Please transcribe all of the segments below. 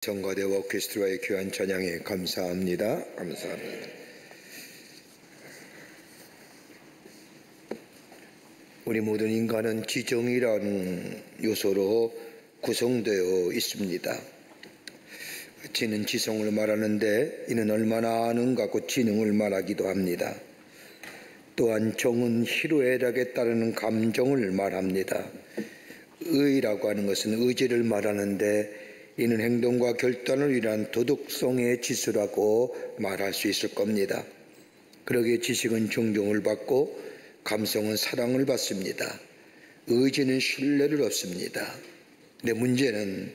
성가대와 오케스트라의 귀한 찬양에 감사합니다. 감사합니다. 우리 모든 인간은 지정이라는 요소로 구성되어 있습니다. 지는 지성을 말하는데 이는 얼마나 아는가 고 지능을 말하기도 합니다. 또한 정은 희로애락에 따르는 감정을 말합니다. 의라고 하는 것은 의지를 말하는데 이는 행동과 결단을 위한 도덕성의 지수라고 말할 수 있을 겁니다. 그러기에 지식은 존경을 받고 감성은 사랑을 받습니다. 의지는 신뢰를 얻습니다. 근데 문제는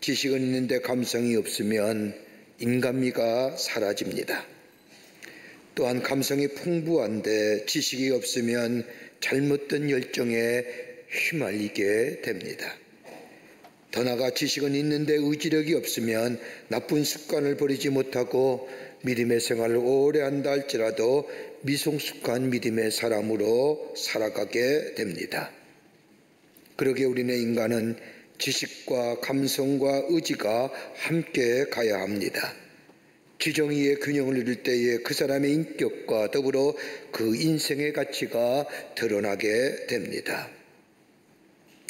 지식은 있는데 감성이 없으면 인간미가 사라집니다. 또한 감성이 풍부한데 지식이 없으면 잘못된 열정에 휘말리게 됩니다. 더 나아가 지식은 있는데 의지력이 없으면 나쁜 습관을 버리지 못하고 믿음의 생활을 오래 한다 할지라도 미성숙한 믿음의 사람으로 살아가게 됩니다. 그러기에 우리네 인간은 지식과 감성과 의지가 함께 가야 합니다. 지정의의 균형을 이룰 때에 그 사람의 인격과 더불어 그 인생의 가치가 드러나게 됩니다.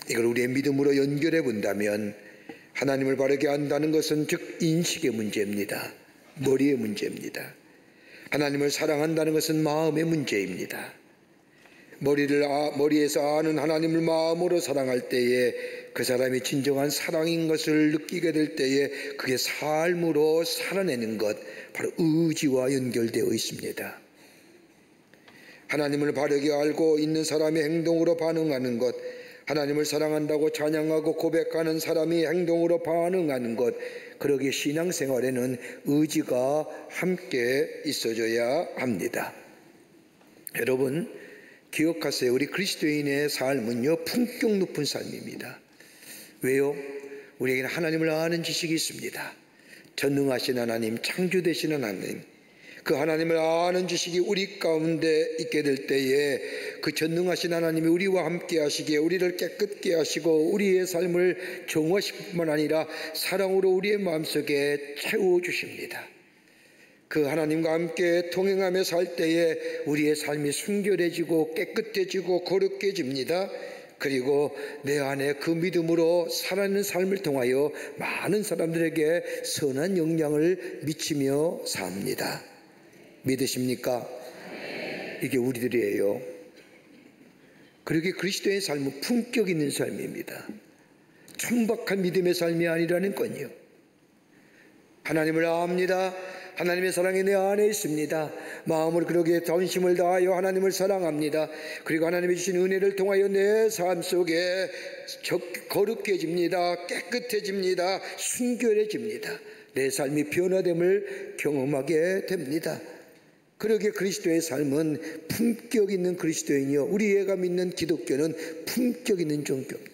이걸 우리의 믿음으로 연결해 본다면 하나님을 바르게 안다는 것은 즉 인식의 문제입니다. 머리의 문제입니다. 하나님을 사랑한다는 것은 마음의 문제입니다. 머리에서 아는 하나님을 마음으로 사랑할 때에 그 사람이 진정한 사랑인 것을 느끼게 될 때에 그게 삶으로 살아내는 것, 바로 의지와 연결되어 있습니다. 하나님을 바르게 알고 있는 사람의 행동으로 반응하는 것, 하나님을 사랑한다고 찬양하고 고백하는 사람이 행동으로 반응하는 것, 그러기에 신앙생활에는 의지가 함께 있어줘야 합니다. 여러분 기억하세요. 우리 그리스도인의 삶은요 품격 높은 삶입니다. 왜요? 우리에게는 하나님을 아는 지식이 있습니다. 전능하신 하나님, 창조되신 하나님, 그 하나님을 아는 지식이 우리 가운데 있게 될 때에 그 전능하신 하나님이 우리와 함께 하시기에 우리를 깨끗게 하시고 우리의 삶을 정화시킬 뿐만 아니라 사랑으로 우리의 마음속에 채워주십니다. 그 하나님과 함께 동행하며 살 때에 우리의 삶이 순결해지고 깨끗해지고 거룩해집니다. 그리고 내 안에 그 믿음으로 살아가는 삶을 통하여 많은 사람들에게 선한 영향을 미치며 삽니다. 믿으십니까? 이게 우리들이에요. 그러기에 그리스도의 삶은 품격 있는 삶입니다. 천박한 믿음의 삶이 아니라는 건요. 하나님을 압니다. 하나님의 사랑이 내 안에 있습니다. 마음으로 그러기에 전심을 다하여 하나님을 사랑합니다. 그리고 하나님이 주신 은혜를 통하여 내 삶 속에 거룩해집니다. 깨끗해집니다. 순결해집니다. 내 삶이 변화됨을 경험하게 됩니다. 그러기에 그리스도의 삶은 품격 있는 그리스도인이요, 우리가 믿는 기독교는 품격 있는 종교입니다.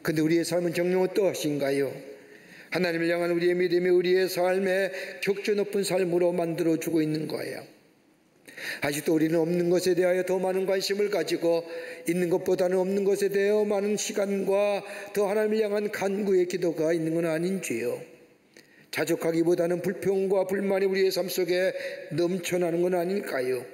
그런데 우리의 삶은 정녕 어떠하신가요? 하나님을 향한 우리의 믿음이 우리의 삶에 격조 높은 삶으로 만들어주고 있는 거예요. 아직도 우리는 없는 것에 대하여 더 많은 관심을 가지고 있는 것보다는 없는 것에 대하여 많은 시간과 더 하나님을 향한 간구의 기도가 있는 건 아닌지요. 자족하기보다는 불평과 불만이 우리의 삶 속에 넘쳐나는 건 아닐까요?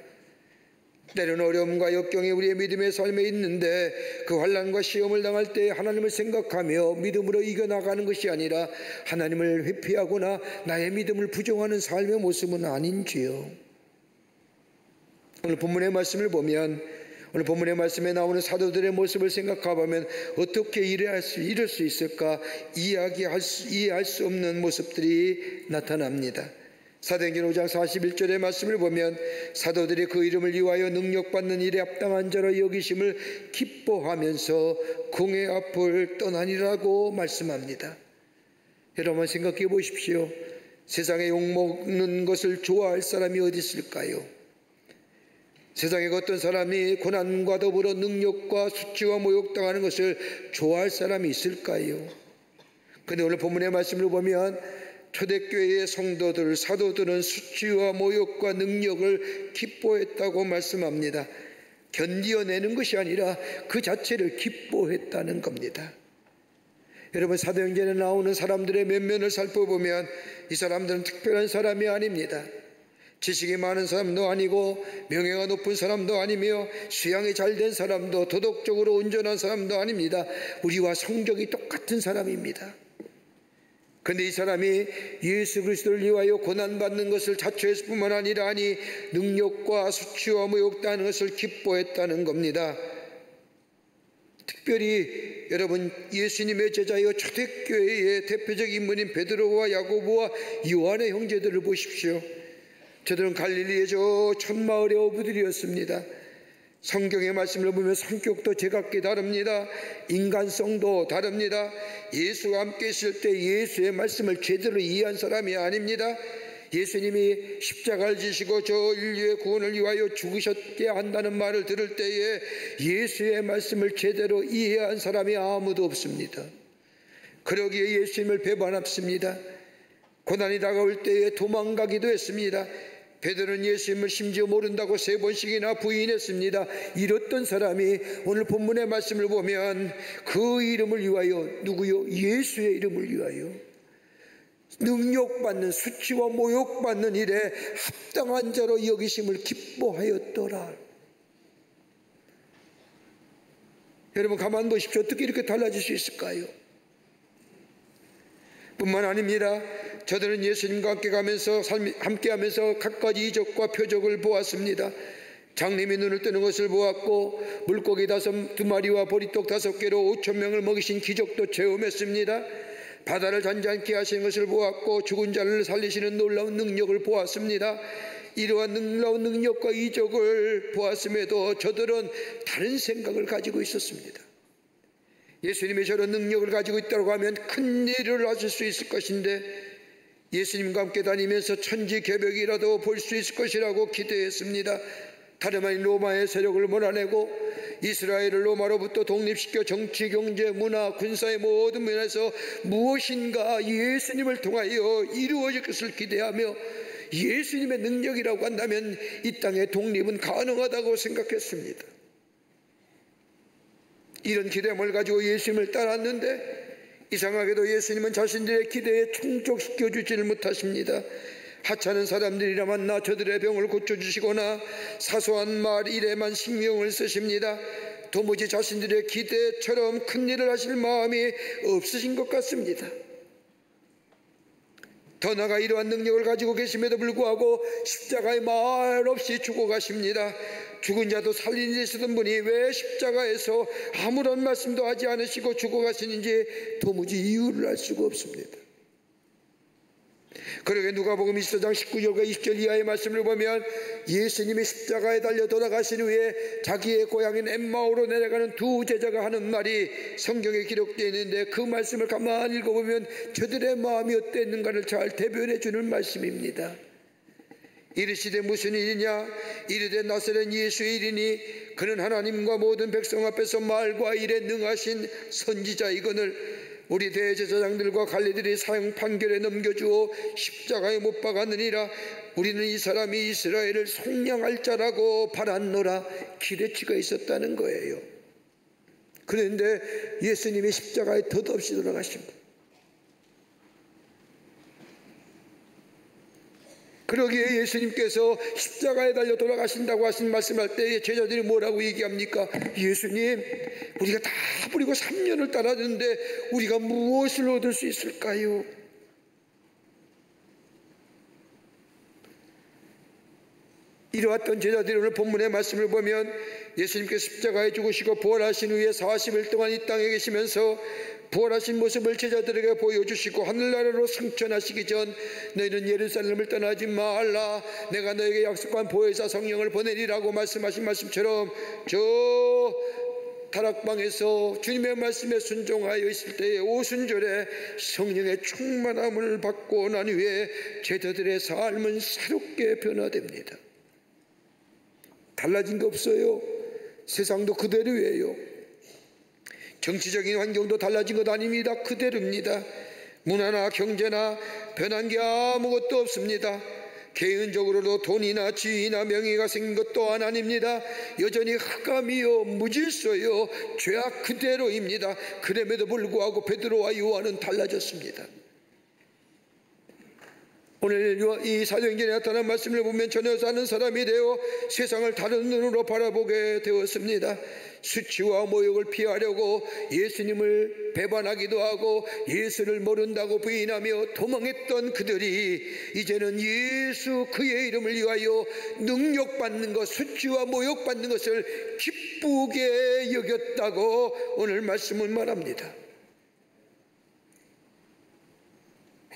때로는 어려움과 역경이 우리의 믿음의 삶에 있는데 그 환난과 시험을 당할 때 하나님을 생각하며 믿음으로 이겨나가는 것이 아니라 하나님을 회피하거나 나의 믿음을 부정하는 삶의 모습은 아닌지요. 오늘 본문의 말씀을 보면, 오늘 본문의 말씀에 나오는 사도들의 모습을 생각해보면 어떻게 이럴 수 있을까 이해할 수 없는 모습들이 나타납니다. 사도행전 5장 41절의 말씀을 보면 사도들이 그 이름을 위하여 능력받는 일에 합당한 자로 여기심을 기뻐하면서 공회 앞을 떠나니라고 말씀합니다. 여러분 생각해 보십시오. 세상에 욕먹는 것을 좋아할 사람이 어디 있을까요? 세상에 어떤 사람이 고난과 더불어 능력과 수치와 모욕당하는 것을 좋아할 사람이 있을까요? 그런데 오늘 본문의 말씀을 보면 초대교회의 성도들, 사도들은 수치와 모욕과 능력을 기뻐했다고 말씀합니다. 견디어내는 것이 아니라 그 자체를 기뻐했다는 겁니다. 여러분, 사도행전에 나오는 사람들의 면면을 살펴보면 이 사람들은 특별한 사람이 아닙니다. 지식이 많은 사람도 아니고 명예가 높은 사람도 아니며 수양이 잘된 사람도 도덕적으로 온전한 사람도 아닙니다. 우리와 성격이 똑같은 사람입니다. 그런데 이 사람이 예수 그리스도를 위하여 고난받는 것을 자초했을 뿐만 아니라 아니 능력과 수치와 모욕도 하는 것을 기뻐했다는 겁니다. 특별히 여러분, 예수님의 제자여 초대교회의 대표적 인물인 베드로와 야고보와 요한의 형제들을 보십시오. 저들은 갈릴리의 저 촌마을의 어부들이었습니다. 성경의 말씀을 보면 성격도 제각기 다릅니다. 인간성도 다릅니다. 예수와 함께 있을 때 예수의 말씀을 제대로 이해한 사람이 아닙니다. 예수님이 십자가를 지시고 저 인류의 구원을 위하여 죽으셨게 한다는 말을 들을 때에 예수의 말씀을 제대로 이해한 사람이 아무도 없습니다. 그러기에 예수님을 배반했습니다. 고난이 다가올 때에 도망가기도 했습니다. 베드로는 예수님을 심지어 모른다고 3번씩이나 부인했습니다. 이랬던 사람이 오늘 본문의 말씀을 보면 그 이름을 위하여, 누구요? 예수의 이름을 위하여 능력받는, 수치와 모욕받는 일에 합당한 자로 여기심을 기뻐하였더라. 여러분, 가만 보십시오. 어떻게 이렇게 달라질 수 있을까요? 뿐만 아닙니다. 저들은 예수님과 함께하면서 갖가지 이적과 표적을 보았습니다. 장님이 눈을 뜨는 것을 보았고 물고기 2마리와 보리떡 5개로 5,000명을 먹이신 기적도 체험했습니다. 바다를 잔잔케 하시는 것을 보았고 죽은 자를 살리시는 놀라운 능력을 보았습니다. 이러한 놀라운 능력과 이적을 보았음에도 저들은 다른 생각을 가지고 있었습니다. 예수님이 저런 능력을 가지고 있다고 하면 큰 일을 하실 수 있을 것인데 예수님과 함께 다니면서 천지개벽이라도 볼 수 있을 것이라고 기대했습니다. 다름 아닌 로마의 세력을 몰아내고 이스라엘을 로마로부터 독립시켜 정치, 경제, 문화, 군사의 모든 면에서 무엇인가 예수님을 통하여 이루어질 것을 기대하며 예수님의 능력이라고 한다면 이 땅의 독립은 가능하다고 생각했습니다. 이런 기대감을 가지고 예수님을 따랐는데 이상하게도 예수님은 자신들의 기대에 충족시켜주지를 못하십니다. 하찮은 사람들이라 만나 저들의 병을 고쳐주시거나 사소한 말 일에만 신경을 쓰십니다. 도무지 자신들의 기대처럼 큰 일을 하실 마음이 없으신 것 같습니다. 더 나아가 이러한 능력을 가지고 계심에도 불구하고 십자가에 말 없이 죽어가십니다. 죽은 자도 살리는 되시던 분이 왜 십자가에서 아무런 말씀도 하지 않으시고 죽어가시는지 도무지 이유를 알 수가 없습니다. 그러게 누가복음 24장 19절과 20절 이하의 말씀을 보면 예수님이 십자가에 달려 돌아가신 후에 자기의 고향인 엠마오로 내려가는 두 제자가 하는 말이 성경에 기록되어 있는데 그 말씀을 가만히 읽어보면 저들의 마음이 어땠는가를 잘 대변해 주는 말씀입니다. 이르시되 무슨 일이냐? 이르되 나사렛 예수의 일이니 그는 하나님과 모든 백성 앞에서 말과 일에 능하신 선지자이거늘 우리 대제사장들과 관리들이 사형 판결에 넘겨주어 십자가에 못 박았느니라. 우리는 이 사람이 이스라엘을 속량할 자라고 바랐노라. 기대치가 있었다는 거예요. 그런데 예수님이 십자가에 덧없이 돌아가십니다. 그러기에 예수님께서 십자가에 달려 돌아가신다고 하신 말씀할 때 제자들이 뭐라고 얘기합니까? 예수님, 우리가 다 버리고 3년을 따랐는데 우리가 무엇을 얻을 수 있을까요? 이러했던 제자들이 오늘 본문의 말씀을 보면 예수님께서 십자가에 죽으시고 부활하신 후에 40일 동안 이 땅에 계시면서 부활하신 모습을 제자들에게 보여주시고 하늘나라로 승천하시기 전 너희는 예루살렘을 떠나지 말라. 내가 너에게 약속한 보혜사 성령을 보내리라고 말씀하신 말씀처럼 저 다락방에서 주님의 말씀에 순종하여 있을 때에 오순절에 성령의 충만함을 받고 난 후에 제자들의 삶은 새롭게 변화됩니다. 달라진 게 없어요. 세상도 그대로예요. 정치적인 환경도 달라진 것 아닙니다. 그대로입니다. 문화나 경제나 변한 게 아무것도 없습니다. 개인적으로도 돈이나 지위나 명예가 생긴 것 또한 아닙니다. 여전히 흑암이요 무질서요 죄악 그대로입니다. 그럼에도 불구하고 베드로와 요한은 달라졌습니다. 오늘 이 사도행전에 나타난 말씀을 보면 전혀 사는 사람이 되어 세상을 다른 눈으로 바라보게 되었습니다. 수치와 모욕을 피하려고 예수님을 배반하기도 하고 예수를 모른다고 부인하며 도망했던 그들이 이제는 예수 그의 이름을 위하여 능욕받는 것, 수치와 모욕받는 것을 기쁘게 여겼다고 오늘 말씀은 말합니다.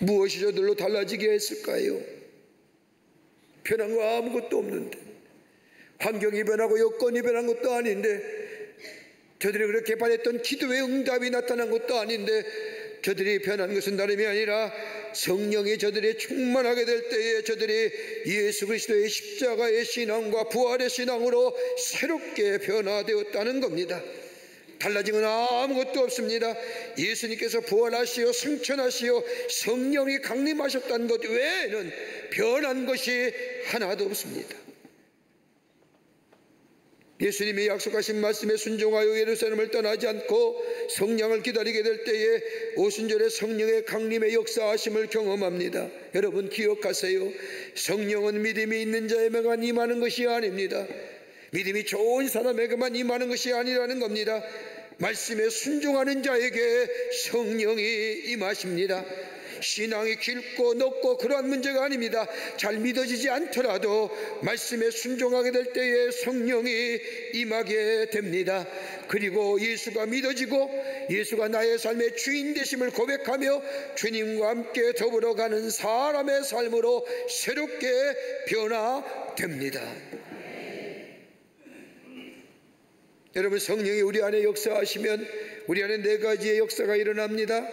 무엇이 저들로 달라지게 했을까요? 변한 거 아무것도 없는데, 환경이 변하고 여건이 변한 것도 아닌데, 저들이 그렇게 바랬던 기도의 응답이 나타난 것도 아닌데, 저들이 변한 것은 다름이 아니라 성령이 저들이 충만하게 될 때에 저들이 예수 그리스도의 십자가의 신앙과 부활의 신앙으로 새롭게 변화되었다는 겁니다. 달라진 건 아무것도 없습니다. 예수님께서 부활하시어 승천하시어 성령이 강림하셨다는 것 외에는 변한 것이 하나도 없습니다. 예수님이 약속하신 말씀에 순종하여 예루살렘을 떠나지 않고 성령을 기다리게 될 때에 오순절에 성령의 강림의 역사하심을 경험합니다. 여러분 기억하세요. 성령은 믿음이 있는 자에게만 임하는 것이 아닙니다. 믿음이 좋은 사람에게만 임하는 것이 아니라는 겁니다. 말씀에 순종하는 자에게 성령이 임하십니다. 신앙이 깊고 높고 그러한 문제가 아닙니다. 잘 믿어지지 않더라도 말씀에 순종하게 될 때에 성령이 임하게 됩니다. 그리고 예수가 믿어지고 예수가 나의 삶의 주인 되심을 고백하며 주님과 함께 더불어가는 사람의 삶으로 새롭게 변화됩니다. 여러분, 성령이 우리 안에 역사하시면 우리 안에 네 가지의 역사가 일어납니다.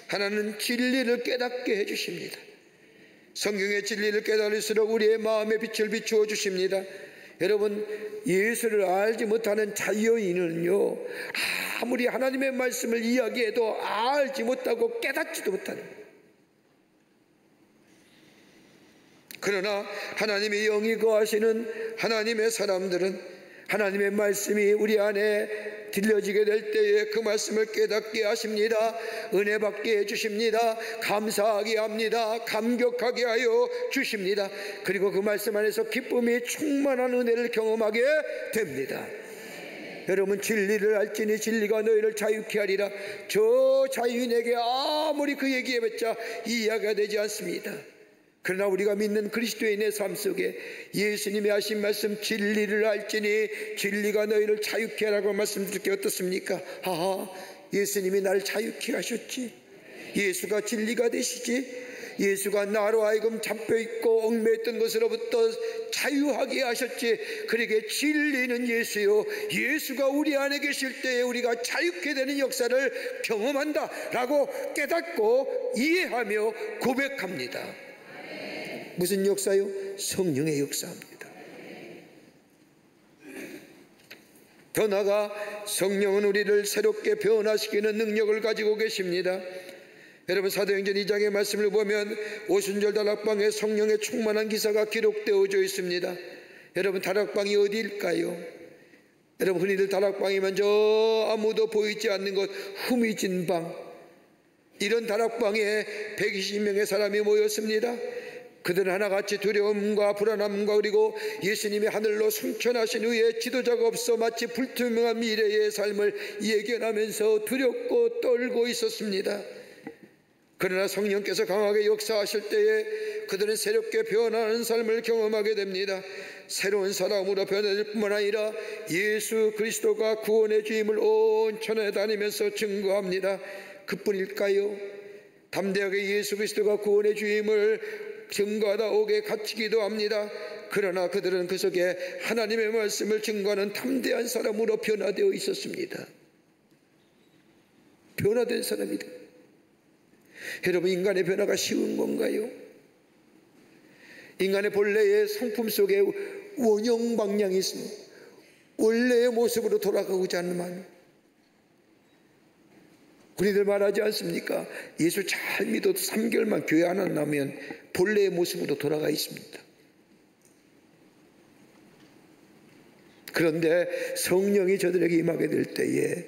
하나는 진리를 깨닫게 해주십니다. 성경의 진리를 깨달을수록 우리의 마음의 빛을 비추어 주십니다. 여러분, 예수를 알지 못하는 자유인은요, 아무리 하나님의 말씀을 이야기해도 알지 못하고 깨닫지도 못하는, 그러나 하나님의 영이 거하시는 하나님의 사람들은 하나님의 말씀이 우리 안에 들려지게 될 때에 그 말씀을 깨닫게 하십니다. 은혜 받게 해주십니다. 감사하게 합니다. 감격하게 하여 주십니다. 그리고 그 말씀 안에서 기쁨이 충만한 은혜를 경험하게 됩니다. 여러분, 진리를 알지니 진리가 너희를 자유케 하리라. 저 자유인에게 아무리 그 얘기해봤자 이해가 되지 않습니다. 그러나 우리가 믿는 그리스도인의 삶 속에 예수님이 하신 말씀, 진리를 알지니 진리가 너희를 자유케 하라고 말씀드릴 게 어떻습니까? 예수님이 나를 자유케 하셨지. 예수가 진리가 되시지. 예수가 나로 하여금 잡혀있고 얽매였던 것으로부터 자유하게 하셨지. 그러게 진리는 예수요, 예수가 우리 안에 계실 때에 우리가 자유케 되는 역사를 경험한다 라고 깨닫고 이해하며 고백합니다. 무슨 역사요? 성령의 역사입니다. 더 나아가 성령은 우리를 새롭게 변화시키는 능력을 가지고 계십니다. 여러분, 사도행전 2장의 말씀을 보면 오순절 다락방에 성령의 충만한 기사가 기록되어져 있습니다. 여러분, 다락방이 어디일까요? 여러분, 흔히들 다락방이면 저 아무도 보이지 않는 곳, 후미진 방, 이런 다락방에 120명의 사람이 모였습니다. 그들은 하나같이 두려움과 불안함과 그리고 예수님이 하늘로 승천하신 후에 지도자가 없어 마치 불투명한 미래의 삶을 예견하면서 두렵고 떨고 있었습니다. 그러나 성령께서 강하게 역사하실 때에 그들은 새롭게 변화하는 삶을 경험하게 됩니다. 새로운 사람으로 변화될 뿐만 아니라 예수 그리스도가 구원의 주임을 온 천하에 다니면서 증거합니다. 그뿐일까요? 담대하게 예수 그리스도가 구원의 주임을 증거하다 옥에 갇히기도 합니다. 그러나 그들은 그 속에 하나님의 말씀을 증거하는 담대한 사람으로 변화되어 있었습니다. 변화된 사람이다. 여러분, 인간의 변화가 쉬운 건가요? 인간의 본래의 성품 속에 원형 방향이 있습니다. 원래의 모습으로 돌아가고자 하는 마음. 우리들 말하지 않습니까? 예수 잘 믿어도 3개월만 교회 안 한다면 본래의 모습으로 돌아가 있습니다. 그런데 성령이 저들에게 임하게 될 때에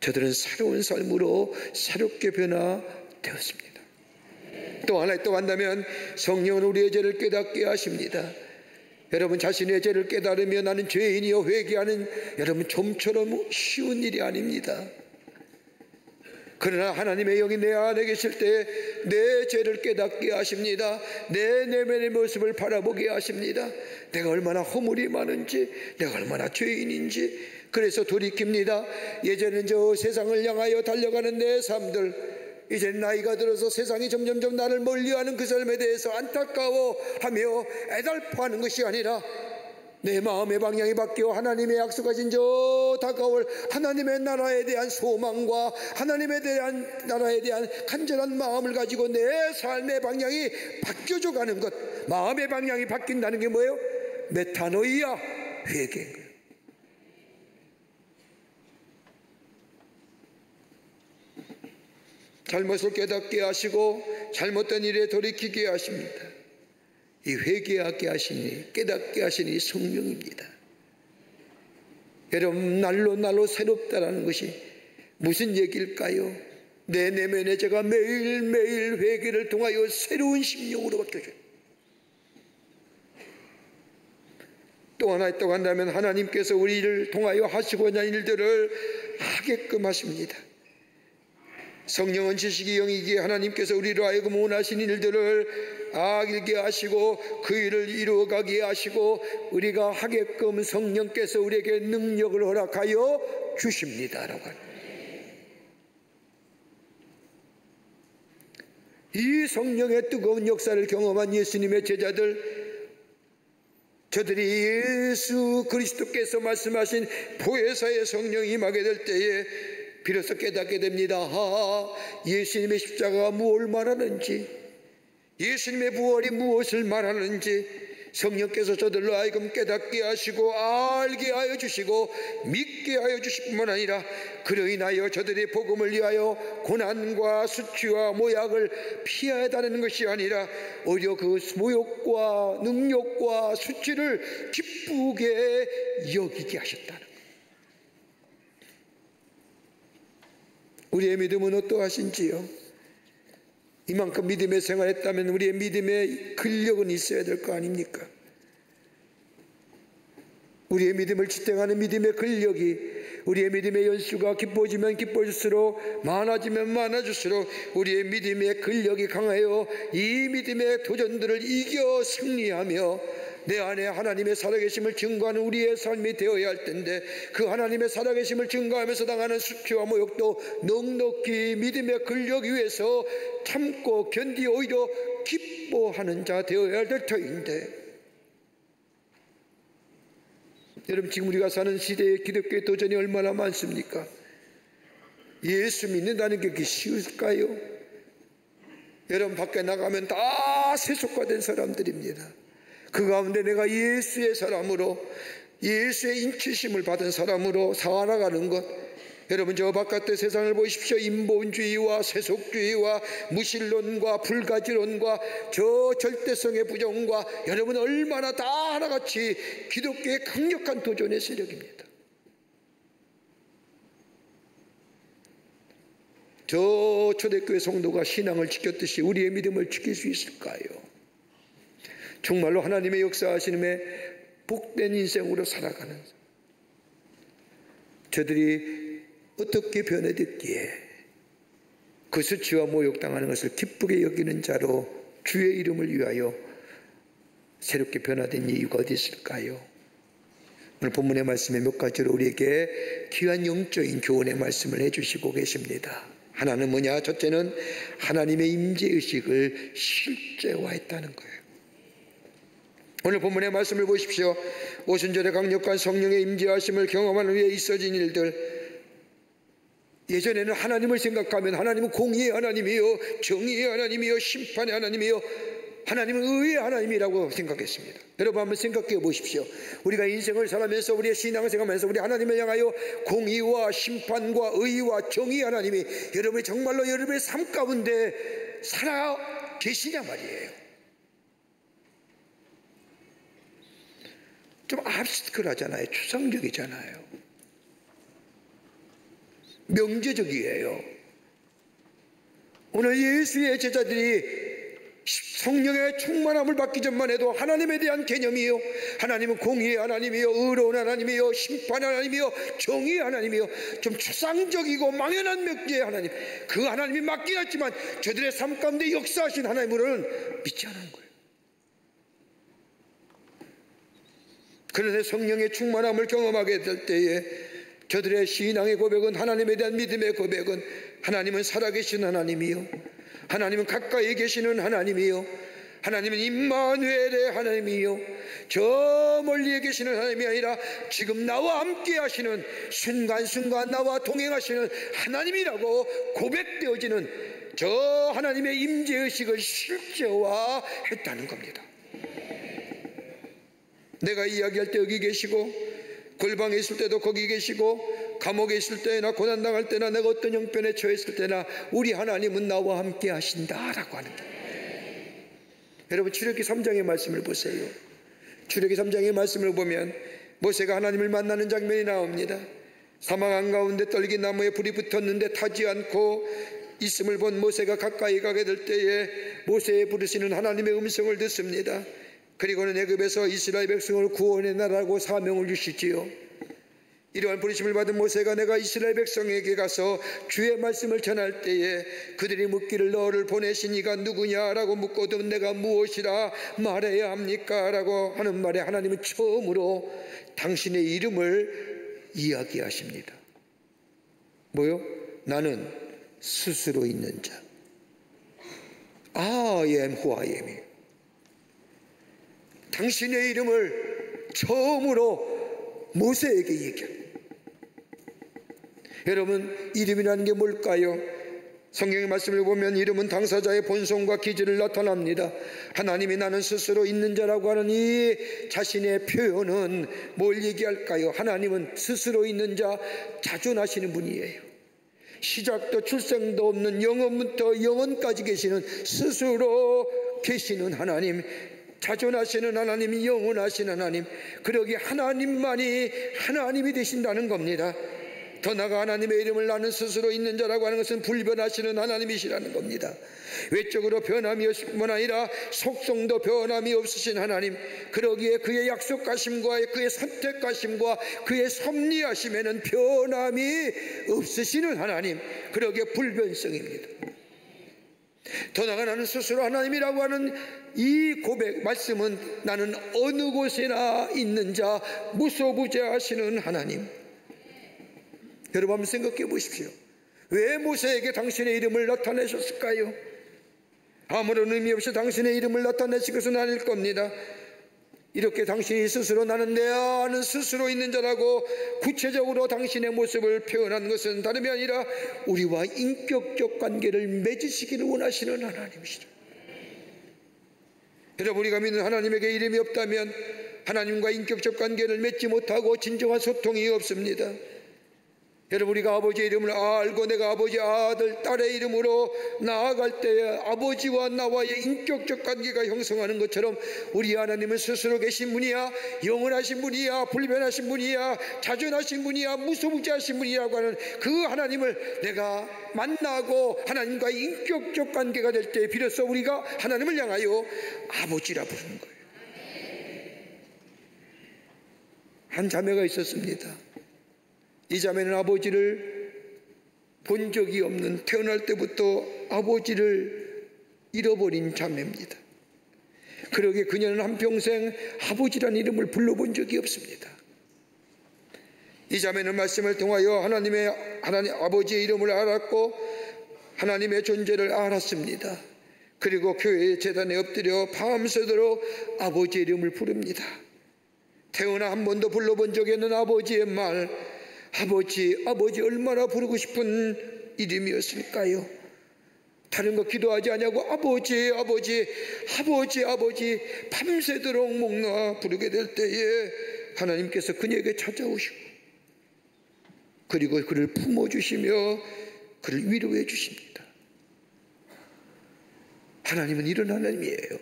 저들은 새로운 삶으로 새롭게 변화되었습니다. 또 하나 또 한다면 성령은 우리의 죄를 깨닫게 하십니다. 여러분 자신의 죄를 깨달으며 나는 죄인이여 회개하는 여러분 좀처럼 쉬운 일이 아닙니다. 그러나 하나님의 영이 내 안에 계실 때 내 죄를 깨닫게 하십니다. 내 내면의 모습을 바라보게 하십니다. 내가 얼마나 허물이 많은지, 내가 얼마나 죄인인지. 그래서 돌이킵니다. 예전엔 저 세상을 향하여 달려가는 내 삶들, 이제 나이가 들어서 세상이 점점점 나를 멀리하는 그 삶에 대해서 안타까워하며 애달파하는 것이 아니라 내 마음의 방향이 바뀌어 하나님의 약속하신 저 다가올 하나님의 나라에 대한 소망과 하나님에 대한 나라에 대한 간절한 마음을 가지고 내 삶의 방향이 바뀌어져 가는 것. 마음의 방향이 바뀐다는 게 뭐예요? 메타노이아, 회개인 거예요. 잘못을 깨닫게 하시고 잘못된 일에 돌이키게 하십니다. 이 회개하게 하시니 깨닫게 하시니 성령입니다. 여러분 날로 새롭다라는 것이 무슨 얘기일까요? 내 내면에 제가 매일매일 회개를 통하여 새로운 심령으로 바뀌어져요. 또 하나 있다고 한다면 하나님께서 우리를 통하여 하시고자 하는 일들을 하게끔 하십니다. 성령은 지식의 영이기에 하나님께서 우리로 하여금 원하신 일들을 알게 하시고 그 일을 이루어가게 하시고 우리가 하게끔 성령께서 우리에게 능력을 허락하여 주십니다라고 합니다. 이 성령의 뜨거운 역사를 경험한 예수님의 제자들, 저들이 예수 그리스도께서 말씀하신 보혜사의 성령이 임하게 될 때에 비로소 깨닫게 됩니다. 예수님의 십자가가 무엇을 말하는지, 예수님의 부활이 무엇을 말하는지 성령께서 저들로 하여금 깨닫게 하시고 알게 하여 주시고 믿게 하여 주실 뿐만 아니라 그로 인하여 저들의 복음을 위하여 고난과 수치와 모약을 피해야 하는 것이 아니라 오히려 그 모욕과 능욕과 수치를 기쁘게 여기게 하셨다는 거예요. 우리의 믿음은 어떠하신지요? 이만큼 믿음의 생활했다면 우리의 믿음의 근력은 있어야 될 거 아닙니까? 우리의 믿음을 지탱하는 믿음의 근력이, 우리의 믿음의 연수가 기뻐지면 기뻐질수록 많아지면 많아질수록 우리의 믿음의 근력이 강하여 이 믿음의 도전들을 이겨 승리하며 내 안에 하나님의 살아계심을 증거하는 우리의 삶이 되어야 할 텐데, 그 하나님의 살아계심을 증거하면서 당하는 수치와 모욕도 넉넉히 믿음의 근력 위에서 참고 견디 오히려 기뻐하는 자 되어야 될 터인데, 여러분 지금 우리가 사는 시대의 기독교의 도전이 얼마나 많습니까? 예수 믿는다는 게 그렇게 쉬울까요? 여러분 밖에 나가면 다 세속화된 사람들입니다. 그 가운데 내가 예수의 사람으로, 예수의 인치심을 받은 사람으로 살아가는 것, 여러분 저 바깥의 세상을 보십시오. 인본주의와 세속주의와 무신론과 불가지론과 저 절대성의 부정과 여러분 얼마나 다 하나같이 기독교의 강력한 도전의 세력입니다. 저 초대교회 성도가 신앙을 지켰듯이 우리의 믿음을 지킬 수 있을까요? 정말로 하나님의 역사하심에 복된 인생으로 살아가는 저들이 어떻게 변해됐기에 그 수치와 모욕당하는 것을 기쁘게 여기는 자로 주의 이름을 위하여 새롭게 변화된 이유가 어디 있을까요? 오늘 본문의 말씀에 몇 가지로 우리에게 귀한 영적인 교훈의 말씀을 해주시고 계십니다. 하나는 뭐냐? 첫째는 하나님의 임재의식을 실제화했다는 거예요. 오늘 본문의 말씀을 보십시오. 오순절에 강력한 성령의 임재하심을 경험하는 후에 있어진 일들, 예전에는 하나님을 생각하면 하나님은 공의의 하나님이요, 정의의 하나님이요, 심판의 하나님이요, 하나님은 의의 하나님이라고 생각했습니다. 여러분 한번 생각해 보십시오. 우리가 인생을 살아면서 우리의 신앙을 생각하면서 우리 하나님을 향하여 공의와 심판과 의와 정의 하나님이 여러분이 정말로 여러분의 삶 가운데 살아 계시냐 말이에요. 좀 압스트라잖아요. 추상적이잖아요. 명제적이에요. 오늘 예수의 제자들이 성령의 충만함을 받기 전만 해도 하나님에 대한 개념이요, 하나님은 공의의 하나님이요, 의로운 하나님이요, 심판의 하나님이요, 정의의 하나님이요, 좀 추상적이고 막연한 명제의 하나님, 그 하나님이 맞긴 했지만 저들의 삶 가운데 역사하신 하나님으로는 믿지 않은 거예요. 그런데 성령의 충만함을 경험하게 될 때에 저들의 신앙의 고백은, 하나님에 대한 믿음의 고백은, 하나님은 살아계신 하나님이요, 하나님은 가까이 계시는 하나님이요, 하나님은 임마누엘의 하나님이요, 저 멀리에 계시는 하나님이 아니라 지금 나와 함께 하시는, 순간순간 나와 동행하시는 하나님이라고 고백되어지는 저 하나님의 임재의식을 실제화했다는 겁니다. 내가 이야기할 때 여기 계시고, 골방에 있을 때도 거기 계시고, 감옥에 있을 때나 고난당할 때나 내가 어떤 형편에 처했을 때나 우리 하나님은 나와 함께 하신다라고 하는 거예요. 여러분, 출애굽기 3장의 말씀을 보세요. 출애굽기 3장의 말씀을 보면 모세가 하나님을 만나는 장면이 나옵니다. 사막 한가운데 떨기 나무에 불이 붙었는데 타지 않고 있음을 본 모세가 가까이 가게 될 때에 모세의 부르시는 하나님의 음성을 듣습니다. 그리고는 애굽에서 이스라엘 백성을 구원해내라고 사명을 주시지요. 이러한 부르심을 받은 모세가 내가 이스라엘 백성에게 가서 주의 말씀을 전할 때에 그들이 묻기를 너를 보내신 이가 누구냐라고 묻거든 내가 무엇이라 말해야 합니까? 라고 하는 말에 하나님은 처음으로 당신의 이름을 이야기하십니다. 뭐요? 나는 스스로 있는 자, I am who I am. 당신의 이름을 처음으로 모세에게 얘기합니다. 여러분, 이름이라는 게 뭘까요? 성경의 말씀을 보면 이름은 당사자의 본성과 기질을 나타납니다. 하나님이 나는 스스로 있는 자라고 하는 이 자신의 표현은 뭘 얘기할까요? 하나님은 스스로 있는 자, 자존하시는 분이에요. 시작도 출생도 없는 영원부터 영원까지 계시는, 스스로 계시는 하나님, 자존하시는 하나님, 영원하신 하나님, 그러기에 하나님만이 하나님이 되신다는 겁니다. 더 나아가 하나님의 이름을 나는 스스로 있는 자라고 하는 것은 불변하시는 하나님이시라는 겁니다. 외적으로 변함이 없을 뿐 아니라 속성도 변함이 없으신 하나님, 그러기에 그의 약속하심과 그의 선택하심과 그의 섭리하심에는 변함이 없으시는 하나님, 그러기에 불변성입니다. 더 나아가 나는 스스로 하나님이라고 하는 이 고백, 말씀은 나는 어느 곳에나 있는 자, 무소부재하시는 하나님. 여러분 한번 생각해 보십시오. 왜 모세에게 당신의 이름을 나타내셨을까요? 아무런 의미 없이 당신의 이름을 나타내신 것은 아닐 겁니다. 이렇게 당신이 스스로 나는 내 안은 스스로 있는 자라고 구체적으로 당신의 모습을 표현한 것은 다름이 아니라 우리와 인격적 관계를 맺으시기를 원하시는 하나님이시죠. 여러분, 우리가 믿는 하나님에게 이름이 없다면 하나님과 인격적 관계를 맺지 못하고 진정한 소통이 없습니다. 여러분, 우리가 아버지의 이름을 알고 내가 아버지, 아들, 딸의 이름으로 나아갈 때에 아버지와 나와의 인격적 관계가 형성하는 것처럼 우리 하나님은 스스로 계신 분이야, 영원하신 분이야, 불변하신 분이야, 자존하신 분이야, 무소부재하신 분이라고 하는 그 하나님을 내가 만나고 하나님과의 인격적 관계가 될 때 비로소 우리가 하나님을 향하여 아버지라 부르는 거예요. 한 자매가 있었습니다. 이 자매는 아버지를 본 적이 없는, 태어날 때부터 아버지를 잃어버린 자매입니다. 그러기에 그녀는 한평생 아버지란 이름을 불러본 적이 없습니다. 이 자매는 말씀을 통하여 하나님 아버지의 이름을 알았고 하나님의 존재를 알았습니다. 그리고 교회의 제단에 엎드려 밤새도록 아버지의 이름을 부릅니다. 태어나 한 번도 불러본 적이 없는 아버지의 말, 아버지, 아버지, 얼마나 부르고 싶은 이름이었을까요? 다른 거 기도하지 않냐고 아버지, 아버지, 아버지, 아버지 밤새도록 목 놓아 부르게 될 때에 하나님께서 그녀에게 찾아오시고 그리고 그를 품어주시며 그를 위로해 주십니다. 하나님은 이런 하나님이에요.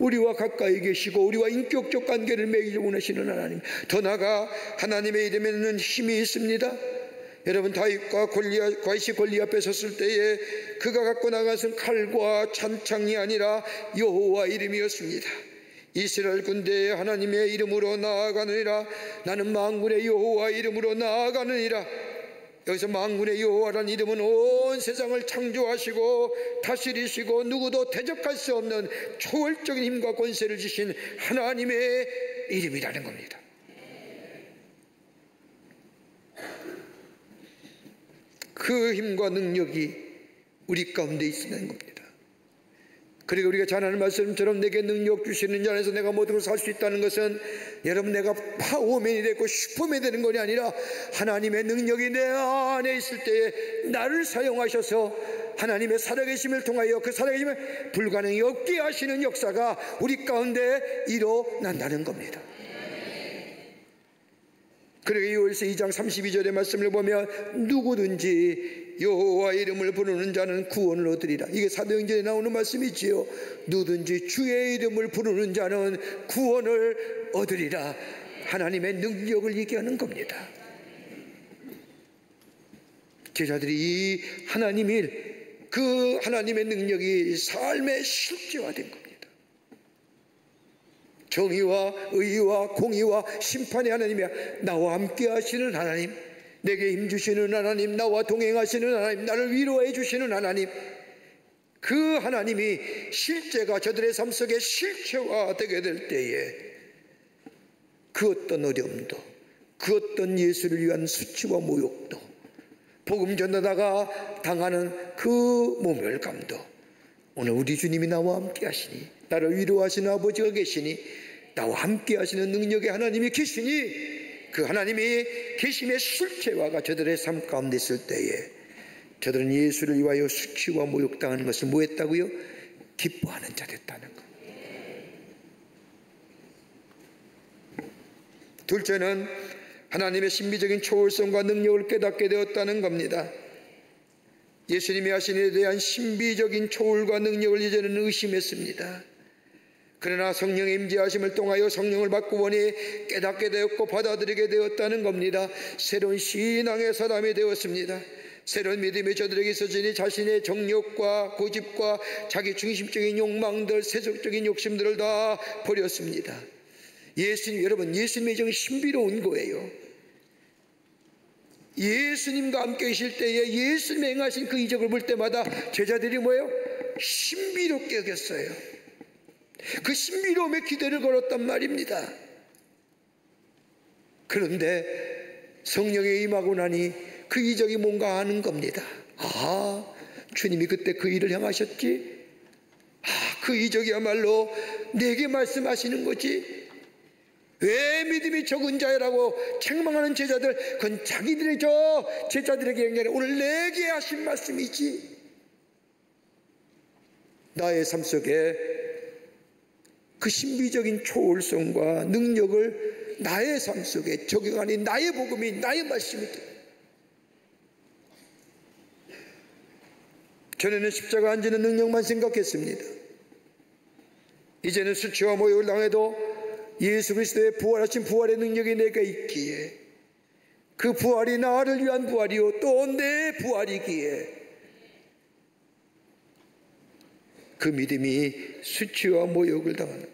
우리와 가까이 계시고 우리와 인격적 관계를 맺기 원하시는 하나님, 더 나아가 하나님의 이름에는 힘이 있습니다. 여러분, 다윗과 골리앗 앞에 섰을 때에 그가 갖고 나가선 칼과 찬창이 아니라 여호와 이름이었습니다. 이스라엘 군대의 하나님의 이름으로 나아가느니라. 나는 만군의 여호와 이름으로 나아가느니라. 여기서 만군의 여호와라는 이름은 온 세상을 창조하시고 다스리시고 누구도 대적할 수 없는 초월적인 힘과 권세를 주신 하나님의 이름이라는 겁니다. 그 힘과 능력이 우리 가운데 있는 겁니다. 그리고 우리가 잘 아는 말씀처럼 내게 능력 주시는 자 안에서 내가 모든 걸 살 수 있다는 것은 여러분 내가 파워맨이 되고 슈퍼맨이 되는 것이 아니라 하나님의 능력이 내 안에 있을 때에 나를 사용하셔서 하나님의 살아계심을 통하여 그 살아계심을 불가능이 없게 하시는 역사가 우리 가운데 일어난다는 겁니다. 그러기 요엘서 2장 32절의 말씀을 보면 누구든지 여호와 이름을 부르는 자는 구원을 얻으리라. 이게 사도행전에 나오는 말씀이지요. 누구든지 주의 이름을 부르는 자는 구원을 얻으리라. 하나님의 능력을 얘기하는 겁니다. 제자들이 이 하나님의 그 하나님의 능력이 삶의 실제화된 겁니다. 정의와 의와 공의와 심판의 하나님이야. 나와 함께 하시는 하나님, 내게 힘주시는 하나님, 나와 동행하시는 하나님, 나를 위로해 주시는 하나님, 그 하나님이 실제가 저들의 삶 속에 실체화되게 될 때에 그 어떤 어려움도, 그 어떤 예수를 위한 수치와 모욕도, 복음 전하다가 당하는 그 모멸감도 오늘 우리 주님이 나와 함께 하시니, 나를 위로하시는 아버지가 계시니, 나와 함께 하시는 능력의 하나님이 계시니, 그 하나님이 계심의 실체화가 저들의 삶 가운데 있을 때에 저들은 예수를 위하여 수치와 모욕당하는 것을 뭐 했다고요? 기뻐하는 자 됐다는 것. 둘째는 하나님의 신비적인 초월성과 능력을 깨닫게 되었다는 겁니다. 예수님이 하신 일에 대한 신비적인 초월과 능력을 이제는 의심했습니다. 그러나 성령의 임재하심을 통하여 성령을 받고 보니 깨닫게 되었고 받아들이게 되었다는 겁니다. 새로운 신앙의 사람이 되었습니다. 새로운 믿음이 저들에게 있어지니 자신의 정욕과 고집과 자기 중심적인 욕망들, 세속적인 욕심들을 다 버렸습니다. 예수님, 여러분, 예수님의 정이 신비로운 거예요. 예수님과 함께 계실 때에 예수님이 행하신 그 이적을 볼 때마다 제자들이 뭐예요? 신비롭게 여겼어요. 그 신비로움에 기대를 걸었단 말입니다. 그런데 성령에 임하고 나니 그 이적이 뭔가 하는 겁니다. 아, 주님이 그때 그 일을 행하셨지? 아, 그 이적이야말로 내게 말씀하시는 거지? 왜 믿음이 적은 자라고 책망하는 제자들, 그건 자기들의 저 제자들에게 아니라 오늘 내게 하신 말씀이지. 나의 삶 속에 그 신비적인 초월성과 능력을 나의 삶 속에 적용하니 나의 복음이, 나의 말씀이 돼. 전에는 십자가 안 지는 능력만 생각했습니다. 이제는 수치와 모욕을 당해도 예수 그리스도의 부활하신 부활의 능력이 내게 있기에, 그 부활이 나를 위한 부활이요 또 내 부활이기에 그 믿음이 수치와 모욕을 당하는.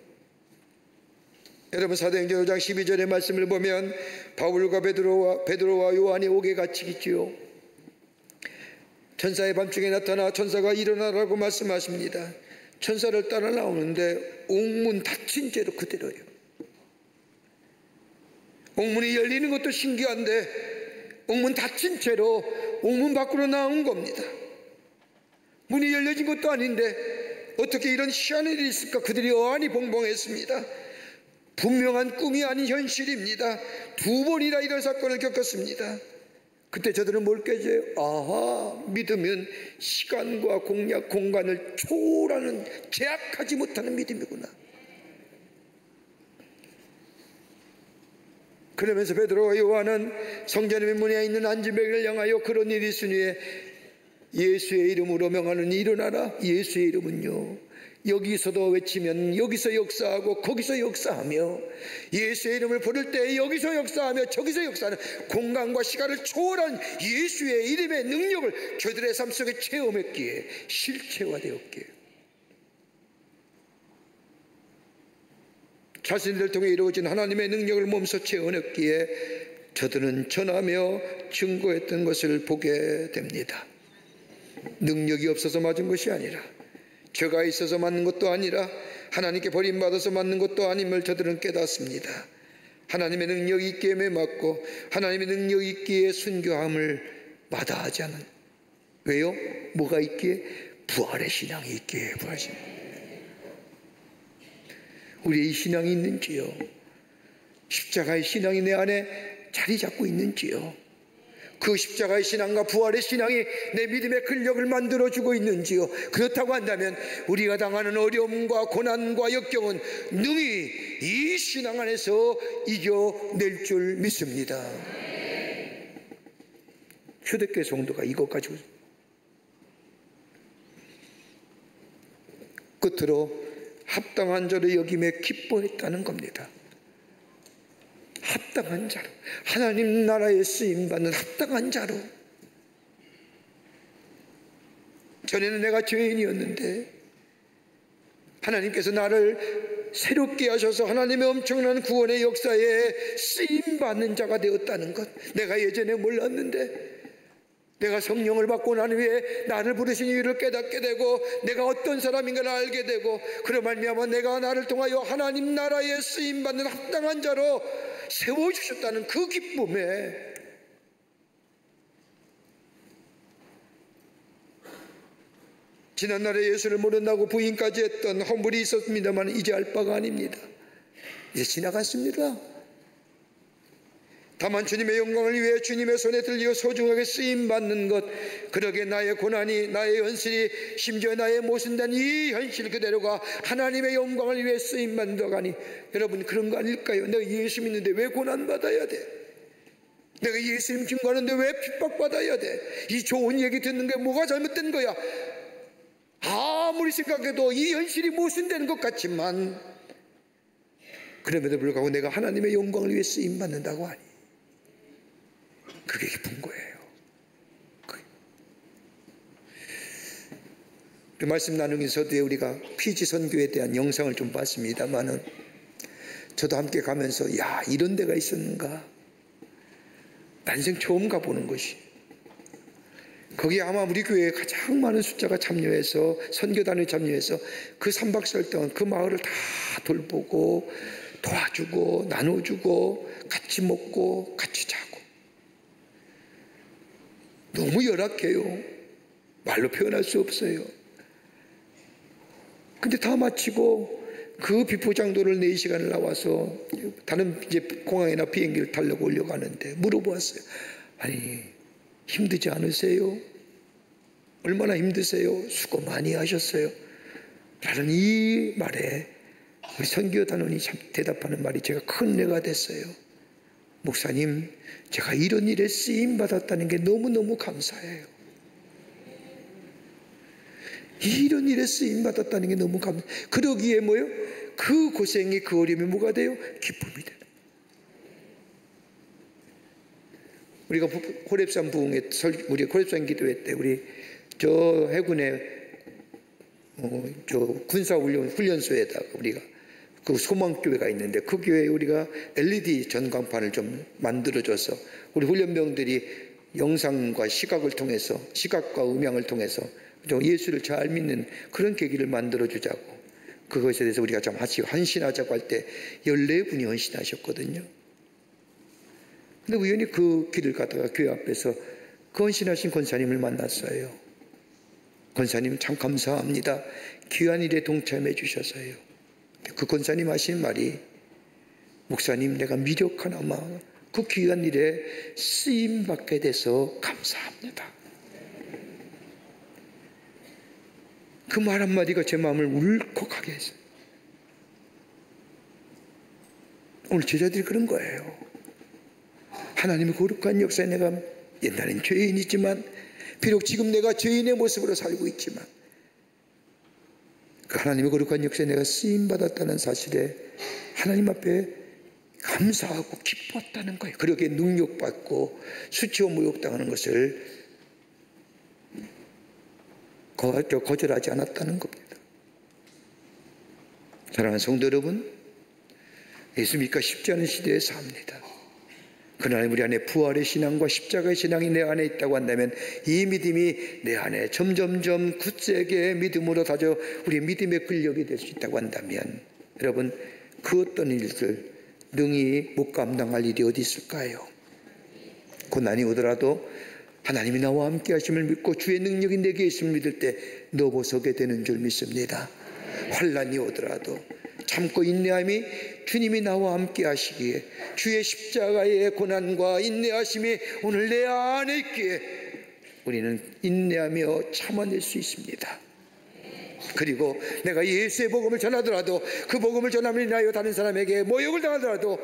여러분, 사도행전 5장 12절의 말씀을 보면 바울과 베드로와 요한이 옥에 갇히겠지요. 천사의 밤중에 나타나 천사가 일어나라고 말씀하십니다. 천사를 따라 나오는데 옥문 닫힌 채로 그대로예요. 옥문이 열리는 것도 신기한데 옥문 닫힌 채로 옥문 밖으로 나온 겁니다. 문이 열려진 것도 아닌데 어떻게 이런 희한한 일이 있을까? 그들이 어안이 봉봉했습니다. 분명한 꿈이 아닌 현실입니다. 2번이나 이런 사건을 겪었습니다. 그때 저들은 뭘 깨져요? 아하, 믿으면 시간과 공간을 초월하는, 제약하지 못하는 믿음이구나. 그러면서 베드로와 요한은 성전의 문에 있는 안진뱅이를 향하여 그런 일이 있으니 예수의 이름으로 명하는 일어나라. 예수의 이름은요, 여기서도 외치면 여기서 역사하고 거기서 역사하며, 예수의 이름을 부를 때 여기서 역사하며 저기서 역사하는 공간과 시간을 초월한 예수의 이름의 능력을 저들의 삶 속에 체험했기에, 실체화되었기에, 자신들을 통해 이루어진 하나님의 능력을 몸소 체험했기에 저들은 전하며 증거했던 것을 보게 됩니다. 능력이 없어서 맞은 것이 아니라, 죄가 있어서 맞는 것도 아니라, 하나님께 버림받아서 맞는 것도 아님을 저들은 깨닫습니다. 하나님의 능력이 있기에 맞고 하나님의 능력이 있기에 순교함을 마다하지 않은, 왜요? 뭐가 있기에? 부활의 신앙이 있기에. 부활의 신앙. 우리의 이 신앙이 있는지요? 십자가의 신앙이 내 안에 자리 잡고 있는지요? 그 십자가의 신앙과 부활의 신앙이 내 믿음의 근력을 만들어주고 있는지요? 그렇다고 한다면 우리가 당하는 어려움과 고난과 역경은 능히 이 신앙 안에서 이겨낼 줄 믿습니다. 초대교회 성도가 이것 가지고 끝으로 합당한 자로 여김에 기뻐했다는 겁니다. 합당한 자로, 하나님 나라에 쓰임받는 합당한 자로. 전에는 내가 죄인이었는데 하나님께서 나를 새롭게 하셔서 하나님의 엄청난 구원의 역사에 쓰임받는 자가 되었다는 것. 내가 예전에 몰랐는데 내가 성령을 받고 난 후에 나를 부르신 이유를 깨닫게 되고, 내가 어떤 사람인가를 알게 되고, 그로 말미암아 내가 나를 통하여 하나님 나라에 쓰임받는 합당한 자로 세워주셨다는 그 기쁨에, 지난날에 예수를 모른다고 부인까지 했던 허물이 있었습니다만 이제 알 바가 아닙니다. 이제 지나갔습니다. 다만 주님의 영광을 위해 주님의 손에 들려 소중하게 쓰임받는 것, 그러게 나의 고난이, 나의 현실이, 심지어 나의 모순된 이 현실 그대로가 하나님의 영광을 위해 쓰임받는다고 하니, 여러분 그런 거 아닐까요? 내가 예수 믿는데 왜 고난받아야 돼? 내가 예수님 증거하는데 왜 핍박받아야 돼? 이 좋은 얘기 듣는 게 뭐가 잘못된 거야? 아무리 생각해도 이 현실이 모순되는 것 같지만, 그럼에도 불구하고 내가 하나님의 영광을 위해 쓰임받는다고 하니 그게 기쁜 거예요. 그 말씀 나누기 서두에 우리가 피지 선교에 대한 영상을 좀 봤습니다만은, 저도 함께 가면서 야, 이런 데가 있었는가, 난생 처음 가보는 것이. 거기에 아마 우리 교회에 가장 많은 숫자가 참여해서, 선교단에 참여해서 그 3박 4일 동안 그 마을을 다 돌보고 도와주고 나눠주고 같이 먹고 같이 자고, 너무 열악해요. 말로 표현할 수 없어요. 근데 다 마치고 그 비포장도를 4시간을 나와서 다른 이제 공항이나 비행기를 타려고 올려가는데 물어보았어요. 아니, 힘들지 않으세요? 얼마나 힘드세요? 수고 많이 하셨어요? 라는 이 말에 우리 선교단원이 참 대답하는 말이 제가 큰 은혜가 됐어요. 목사님, 제가 이런 일에 쓰임받았다는 게 너무너무 감사해요. 이런 일에 쓰임받았다는 게 너무 감사해요. 그러기에 뭐요? 그 고생이, 그 어려움이 뭐가 돼요? 기쁨이 돼요. 우리가 호렙산 부흥회, 우리 호렙산 기도회 때 우리 저 해군의 저 군사훈련소에다가 우리가 그 소망교회가 있는데, 그 교회에 우리가 LED 전광판을 좀 만들어줘서 우리 훈련병들이 영상과 시각을 통해서, 시각과 음향을 통해서 좀 예수를 잘 믿는 그런 계기를 만들어주자고, 그것에 대해서 우리가 좀 같이 헌신하자고 할 때 14분이 헌신하셨거든요. 근데 우연히 그 길을 가다가 교회 앞에서 그 헌신하신 권사님을 만났어요. 권사님 참 감사합니다. 귀한 일에 동참해 주셔서요. 그 권사님 하신 말이, 목사님, 내가 미력하나마 그 귀한 일에 쓰임받게 돼서 감사합니다. 그 말 한마디가 제 마음을 울컥하게 했어요. 오늘 제자들이 그런 거예요. 하나님의 거룩한 역사에 내가 옛날엔 죄인이지만, 비록 지금 내가 죄인의 모습으로 살고 있지만, 그 하나님의 거룩한 역사에 내가 쓰임받았다는 사실에 하나님 앞에 감사하고 기뻤다는 거예요. 그렇게 능력받고 수치와 모욕당하는 것을 거절하지 않았다는 겁니다. 사랑하는 성도 여러분, 예수 믿기가 쉽지 않은 시대에 삽니다. 그러나 우리 안에 부활의 신앙과 십자가의 신앙이 내 안에 있다고 한다면 이 믿음이 내 안에 점점점 굳세게 믿음으로 다져 우리의 믿음의 근력이 될 수 있다고 한다면 여러분, 그 어떤 일들 능히 못 감당할 일이 어디 있을까요? 고난이 오더라도 하나님이 나와 함께 하심을 믿고 주의 능력이 내게 있음을 믿을 때 넘어서게 되는 줄 믿습니다. 환난이 오더라도 참고 인내함이 주님이 나와 함께 하시기에 주의 십자가의 고난과 인내하심이 오늘 내 안에 있기에 우리는 인내하며 참아낼 수 있습니다. 그리고 내가 예수의 복음을 전하더라도 그 복음을 전함을 인하여 다른 사람에게 모욕을 당하더라도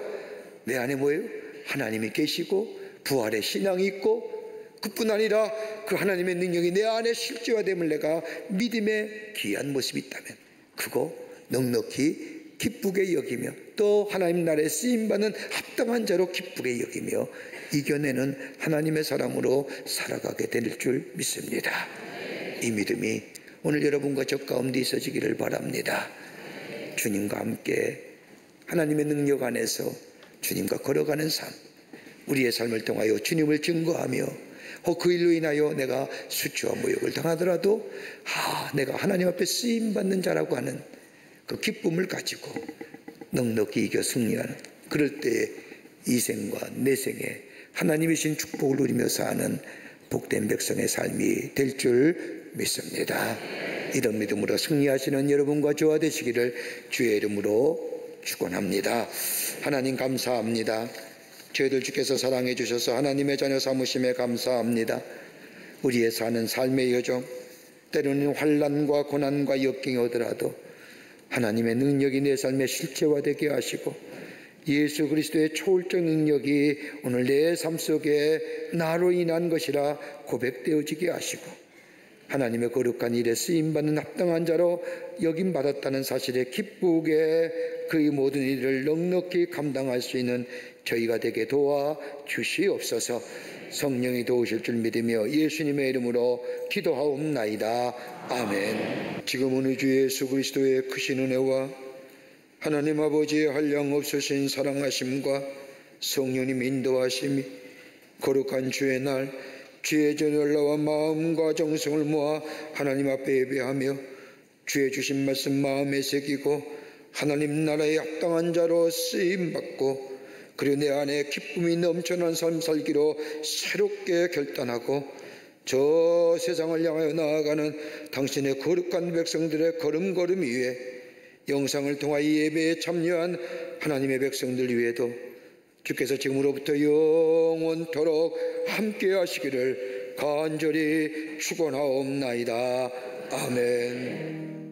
내 안에 뭐예요? 하나님이 계시고 부활의 신앙이 있고 그뿐 아니라 그 하나님의 능력이 내 안에 실제화됨을 내가 믿음의 귀한 모습이 있다면 그거 넉넉히 기쁘게 여기며 또 하나님 나라에 쓰임받는 합당한 자로 기쁘게 여기며 이겨내는 하나님의 사람으로 살아가게 될 줄 믿습니다. 이 믿음이 오늘 여러분과 저 가운데 있어지기를 바랍니다. 주님과 함께 하나님의 능력 안에서 주님과 걸어가는 삶, 우리의 삶을 통하여 주님을 증거하며 그 일로 인하여 내가 수치와 모욕을 당하더라도 내가 하나님 앞에 쓰임받는 자라고 하는 그 기쁨을 가지고 넉넉히 이겨 승리하는, 그럴 때에 이 생과 내 생에 하나님이 주신 축복을 누리며 사는 복된 백성의 삶이 될 줄 믿습니다. 이런 믿음으로 승리하시는 여러분과 저와 되시기를 주의 이름으로 축원합니다. 하나님 감사합니다. 저희들 주께서 사랑해 주셔서 하나님의 자녀 삼으심에 감사합니다. 우리의 사는 삶의 여정, 때로는 환난과 고난과 역경이 오더라도 하나님의 능력이 내 삶에 실체화되게 하시고 예수 그리스도의 초월적 능력이 오늘 내 삶 속에 나로 인한 것이라 고백되어지게 하시고 하나님의 거룩한 일에 쓰임받는 합당한 자로 여김받았다는 사실에 기쁘게 그의 모든 일을 넉넉히 감당할 수 있는 저희가 되게 도와 주시옵소서. 성령이 도우실 줄 믿으며 예수님의 이름으로 기도하옵나이다. 아멘. 지금은 우리 주 예수 그리스도의 크신 은혜와 하나님 아버지의 한량없으신 사랑하심과 성령님 인도하심이 거룩한 주의 날 주의 전열라와 마음과 정성을 모아 하나님 앞에 예배하며 주의 주신 말씀 마음에 새기고 하나님 나라의 합당한 자로 쓰임받고 그리고 내 안에 기쁨이 넘쳐난 삶 살기로 새롭게 결단하고 저 세상을 향하여 나아가는 당신의 거룩한 백성들의 걸음걸음 위에 영상을 통하여 예배에 참여한 하나님의 백성들 위에도 주께서 지금으로부터 영원토록 함께 하시기를 간절히 축원하옵나이다. 아멘.